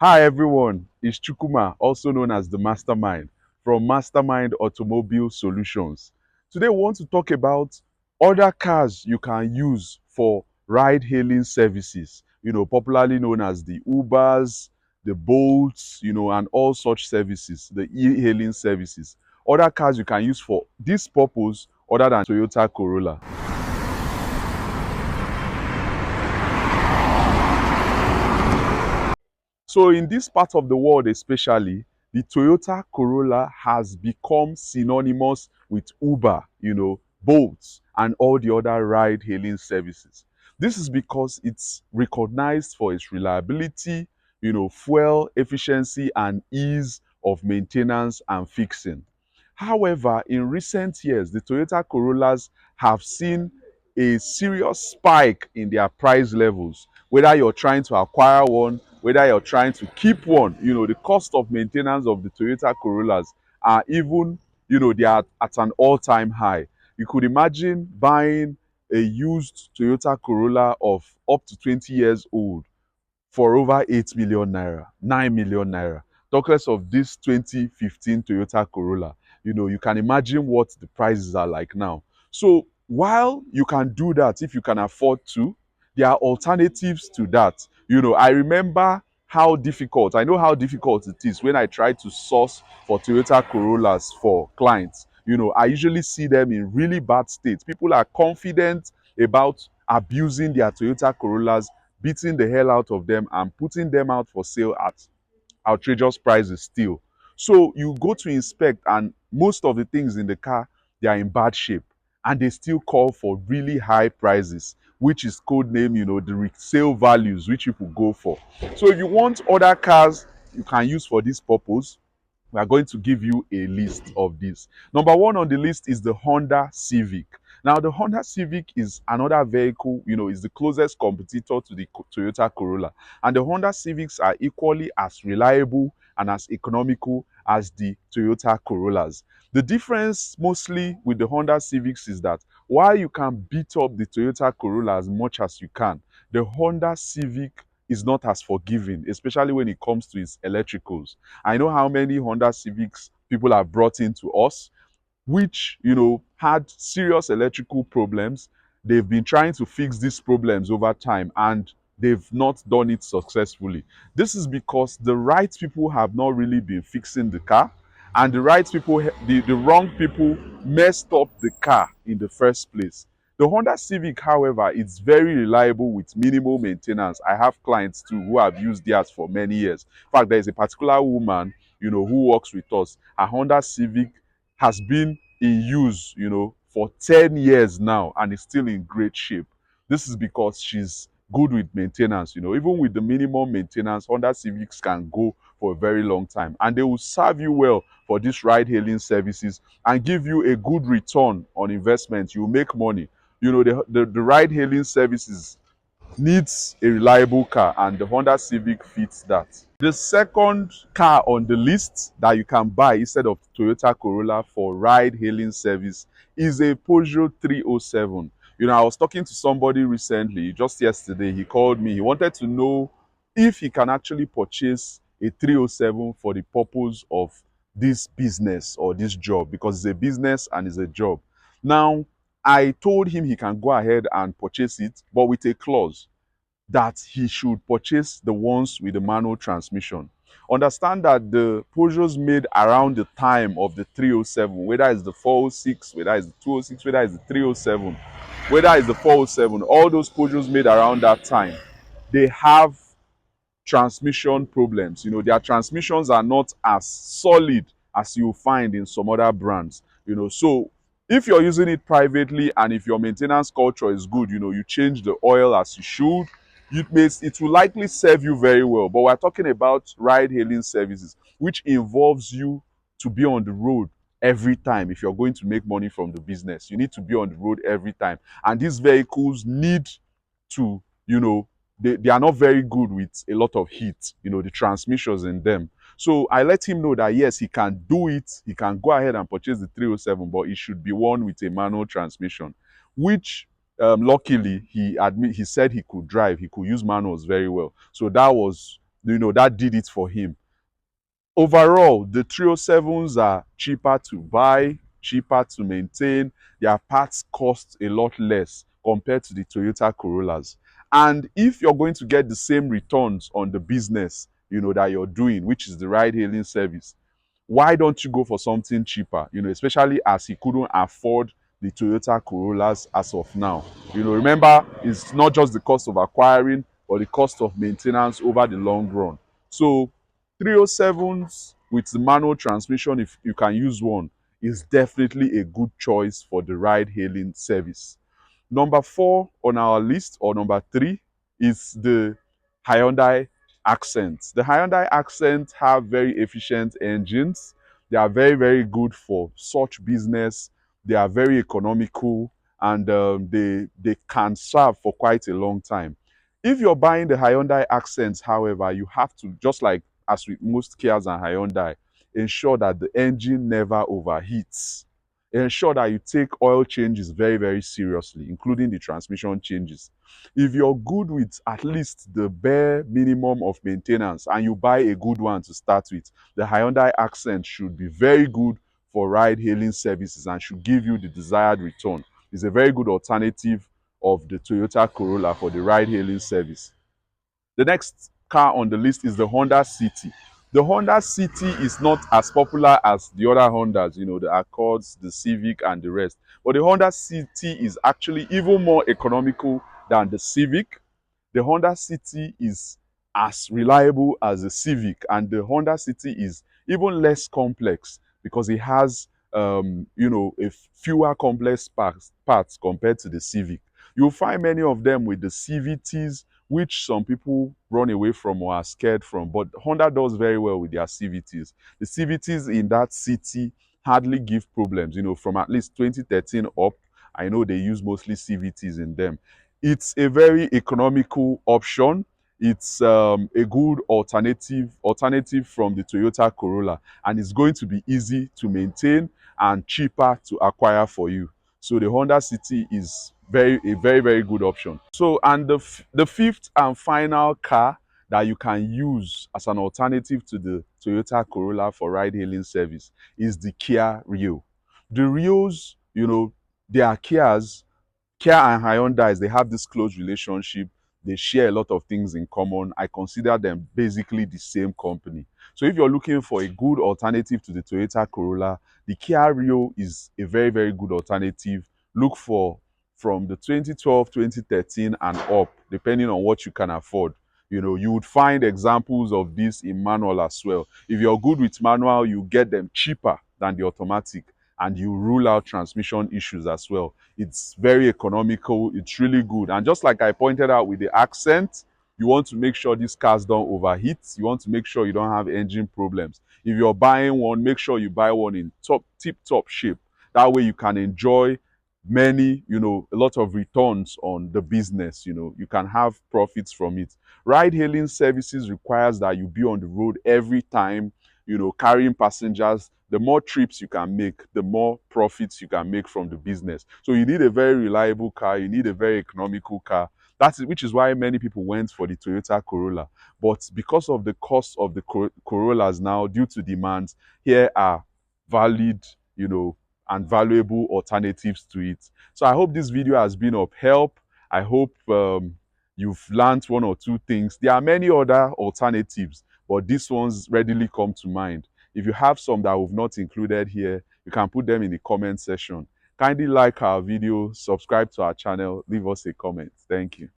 Hi everyone, it's Chukuma, also known as the Mastermind, from Mastermind Automobile Solutions. Today we want to talk about other cars you can use for ride-hailing services, popularly known as the Ubers, the Bolts, and all such services, the e-hailing services. Other cars you can use for this purpose other than Toyota Corolla. So in this part of the world especially, the Toyota Corolla has become synonymous with Uber, Bolt, and all the other ride-hailing services. This is because it's recognized for its reliability, fuel efficiency, and ease of maintenance and fixing. However, in recent years, the Toyota Corollas have seen a serious spike in their price levels. Whether you're trying to acquire one, whether you're trying to keep one, the cost of maintenance of the Toyota Corollas are even, they are at an all-time high. You could imagine buying a used Toyota Corolla of up to 20 years old for over 8 million naira, 9 million naira. Talk less of this 2015 Toyota Corolla. You can imagine what the prices are like now. So while you can do that if you can afford to, there are alternatives to that. I remember how difficult, I know how difficult it is when I try to source for Toyota Corollas for clients. I usually see them in really bad states. People are confident about abusing their Toyota Corollas, beating the hell out of them and putting them out for sale at outrageous prices still. So you go to inspect and most of the things in the car, they are in bad shape and they still call for really high prices, which is code name, the resale values which people go for. So if you want other cars you can use for this purpose, we are going to give you a list of these. Number one on the list is the Honda Civic. Now, the Honda Civic is another vehicle, is the closest competitor to the Toyota Corolla. And the Honda Civics are equally as reliable and as economical as the Toyota Corollas. The difference mostly with the Honda Civics is that while you can beat up the Toyota Corolla as much as you can, the Honda Civic is not as forgiving, especially when it comes to its electricals. I know how many Honda Civics people have brought into us, which, had serious electrical problems. They've been trying to fix these problems over time and they've not done it successfully. This is because the right people have not really been fixing the car and the right people, the wrong people messed up the car in the first place. The Honda Civic, however, is very reliable with minimal maintenance. I have clients too who have used theirs for many years. In fact, there is a particular woman, who works with us. A Honda Civic has been in use, for 10 years now and is still in great shape. This is because she's good with maintenance. Even with the minimum maintenance, Honda Civics can go for a very long time and they will serve you well for these ride-hailing services and give you a good return on investment. You make money. The ride-hailing services needs a reliable car and the Honda Civic fits that. The second car on the list that you can buy instead of Toyota Corolla for ride-hailing service is a Peugeot 307. I was talking to somebody recently, just yesterday, he called me. He wanted to know if he can actually purchase a 307 for the purpose of this business or this job, because it's a business and it's a job. Now, I told him he can go ahead and purchase it, but with a clause that he should purchase the ones with the manual transmission. Understand that the Peugeots made around the time of the 307, whether it's the 406, whether it's the 206, whether it's the 307, whether it's the 407, all those Peugeots made around that time, they have transmission problems. Their transmissions are not as solid as you find in some other brands. So if you're using it privately and if your maintenance culture is good, you change the oil as you should, it will likely serve you very well. But we're talking about ride-hailing services, which involves you to be on the road every time. If you're going to make money from the business, you need to be on the road every time. And these vehicles need to, they are not very good with a lot of heat, the transmissions in them. So I let him know that yes, he can do it. He can go ahead and purchase the 307, but it should be one with a manual transmission, which luckily he said he could drive. He could use manuals very well. So that was that did it for him. Overall, the 307s are cheaper to buy, cheaper to maintain. Their parts cost a lot less compared to the Toyota Corollas. And if you're going to get the same returns on the business, that you're doing, which is the ride hailing service, why don't you go for something cheaper? Especially as he couldn't afford the Toyota Corollas as of now. Remember, it's not just the cost of acquiring, but the cost of maintenance over the long run. So 307s with the manual transmission, if you can use one, is definitely a good choice for the ride hailing service. Number 4 on our list, or number 3, is the Hyundai Accent. The Hyundai Accent have very efficient engines. They are very, very good for such business. They are very economical, and they can serve for quite a long time. If you're buying the Hyundai Accent, however, you have to, just like as with most Kias and Hyundai, ensure that the engine never overheats. Ensure that you take oil changes very, very seriously, including the transmission changes. If you're good with at least the bare minimum of maintenance and you buy a good one to start with, the Hyundai Accent should be very good for ride hailing services and should give you the desired return. It's a very good alternative of the Toyota Corolla for the ride hailing service. The next car on the list is the Honda City. The Honda City is not as popular as the other Hondas, the Accords, the Civic, and the rest. But the Honda City is actually even more economical than the Civic. The Honda City is as reliable as the Civic, and the Honda City is even less complex because it has, a fewer complex parts compared to the Civic. You'll find many of them with the CVTs, which some people run away from or are scared from, but Honda does very well with their CVTs. The CVTs in that city hardly give problems, from at least 2013 up. I know they use mostly CVTs in them. It's a very economical option. It's a good alternative from the Toyota Corolla, and it's going to be easy to maintain and cheaper to acquire for you. So the Honda City is a very, very good option. So, and the fifth and final car that you can use as an alternative to the Toyota Corolla for ride hailing service is the Kia Rio. The Rios, they are Kias. Kia and Hyundai, they have this close relationship. They share a lot of things in common. I consider them basically the same company. So if you're looking for a good alternative to the Toyota Corolla, the Kia Rio is a very, very good alternative. Look for from the 2012, 2013 and up, depending on what you can afford. You would find examples of this in manual as well. If you're good with manual, you get them cheaper than the automatic, and you rule out transmission issues as well. It's very economical. It's really good. And just like I pointed out with the Accent, you want to make sure these cars don't overheat. You want to make sure you don't have engine problems. If you're buying one, make sure you buy one in tip-top shape. That way you can enjoy a lot of returns on the business. You can have profits from it. Ride hailing services requires that you be on the road every time, carrying passengers. The more trips you can make, the more profits you can make from the business. So you need a very reliable car, you need a very economical car. Which is why many people went for the Toyota Corolla. But because of the cost of the Corollas now, due to demands, here are valid, and valuable alternatives to it. So I hope this video has been of help. I hope you've learned one or two things. There are many other alternatives, but these ones readily come to mind. If you have some that we've not included here, you can put them in the comment section. Kindly like our video, subscribe to our channel, leave us a comment. Thank you.